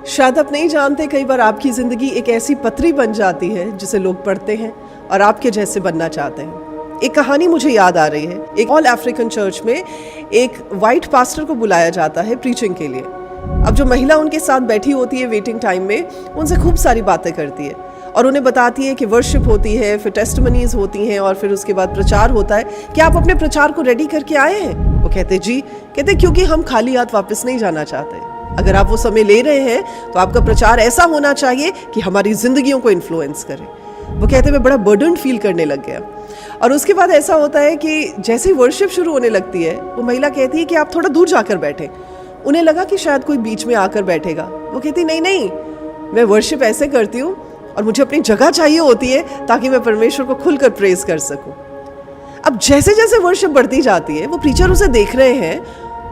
शायद आप नहीं जानते, कई बार आपकी ज़िंदगी एक ऐसी पत्री बन जाती है जिसे लोग पढ़ते हैं और आपके जैसे बनना चाहते हैं। एक कहानी मुझे याद आ रही है। एक ऑल अफ्रीकन चर्च में एक वाइट पास्टर को बुलाया जाता है प्रीचिंग के लिए। अब जो महिला उनके साथ बैठी होती है वेटिंग टाइम में, उनसे खूब सारी बातें करती है और उन्हें बताती है कि वर्शिप होती है, फिर टेस्टिमनीज होती हैं और फिर उसके बाद प्रचार होता है। कि आप अपने प्रचार को रेडी करके आए हैं? वो कहते जी। कहते क्योंकि हम खाली हाथ वापस नहीं जाना चाहते। अगर आप वो समय ले रहे हैं तो आपका प्रचार ऐसा होना चाहिए कि हमारी जिंदगियों को इन्फ्लुएंस करे। वो कहते मैं बड़ा बर्डन फील करने लग गया। और उसके बाद ऐसा होता है कि जैसे ही वर्शिप शुरू होने लगती है, वो महिला कहती है कि आप थोड़ा दूर जाकर बैठे। उन्हें लगा कि शायद कोई बीच में आकर बैठेगा। वो कहती नहीं, मैं वर्शिप ऐसे करती हूँ और मुझे अपनी जगह चाहिए होती है ताकि मैं परमेश्वर को खुलकर प्रेज कर सकूं। अब जैसे जैसे वर्शिप बढ़ती जाती है, वो प्रीचर उसे देख रहे हैं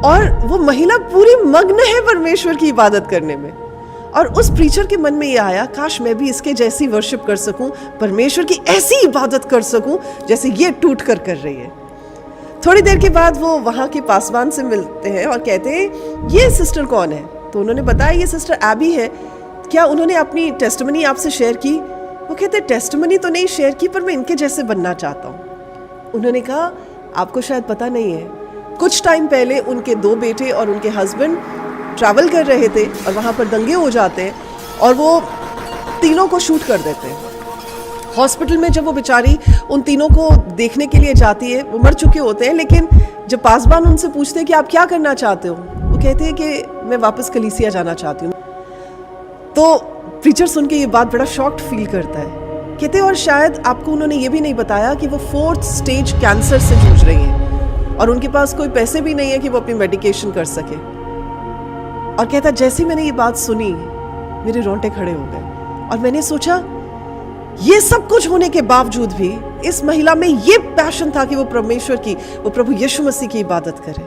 और वो महिला पूरी मग्न है परमेश्वर की इबादत करने में। और उस प्रीचर के मन में ये आया, काश मैं भी इसके जैसी वर्शिप कर सकूं, परमेश्वर की ऐसी इबादत कर सकूं जैसे ये टूट कर रही है। थोड़ी देर के बाद वो वहाँ के पासवान से मिलते हैं और कहते हैं ये सिस्टर कौन है? तो उन्होंने बताया ये सिस्टर एबी है। क्या उन्होंने अपनी टेस्टिमनी आपसे शेयर की? वो कहते टेस्टिमनी तो नहीं शेयर की, पर मैं इनके जैसे बनना चाहता हूँ। उन्होंने कहा आपको शायद पता नहीं है, कुछ टाइम पहले उनके 2 बेटे और उनके हस्बैंड ट्रैवल कर रहे थे और वहाँ पर दंगे हो जाते हैं और वो तीनों को शूट कर देते हैं। हॉस्पिटल में जब वो बेचारी उन तीनों को देखने के लिए जाती है, वो मर चुके होते हैं, लेकिन जब पासवान उनसे पूछते हैं कि आप क्या करना चाहते हो, वो कहते हैं कि मैं वापस कलीसिया जाना चाहती हूँ। तो प्रीचर सुन के ये बात बड़ा शॉक्ड फील करता है। कहते हैं और शायद आपको उन्होंने ये भी नहीं बताया कि वो 4th स्टेज कैंसर से जूझ रही हैं और उनके पास कोई पैसे भी नहीं है कि वो अपनी मेडिकेशन कर सके। और कहता जैसे मैंने ये बात सुनी, मेरे रोंगटे खड़े हो गए और मैंने सोचा ये सब कुछ होने के बावजूद भी इस महिला में ये पैशन था कि वो परमेश्वर की, वो प्रभु यीशु मसीह की इबादत करे।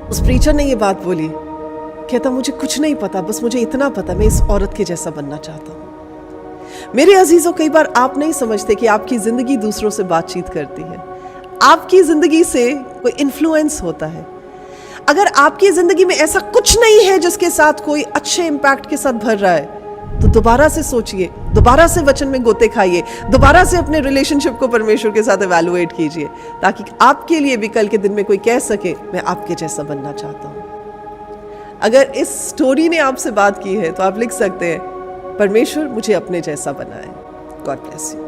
उस प्रीचर ने ये बात बोली। कहता मुझे कुछ नहीं पता, बस मुझे इतना पता मैं इस औरत के जैसा बनना चाहता हूं। मेरे अजीजों, कई बार आप नहीं समझते कि आपकी जिंदगी दूसरों से बातचीत करती है। आपकी जिंदगी से कोई इन्फ्लुएंस होता है। अगर आपकी जिंदगी में ऐसा कुछ नहीं है जिसके साथ कोई अच्छे इंपैक्ट के साथ भर रहा है, तो दोबारा से सोचिए, दोबारा से वचन में गोते खाइए, दोबारा से अपने रिलेशनशिप को परमेश्वर के साथ एवैल्यूएट कीजिए, ताकि आपके लिए भी कल के दिन में कोई कह सके मैं आपके जैसा बनना चाहता हूं। अगर इस स्टोरी ने आपसे बात की है तो आप लिख सकते हैं परमेश्वर मुझे अपने जैसा बनाए। God bless you.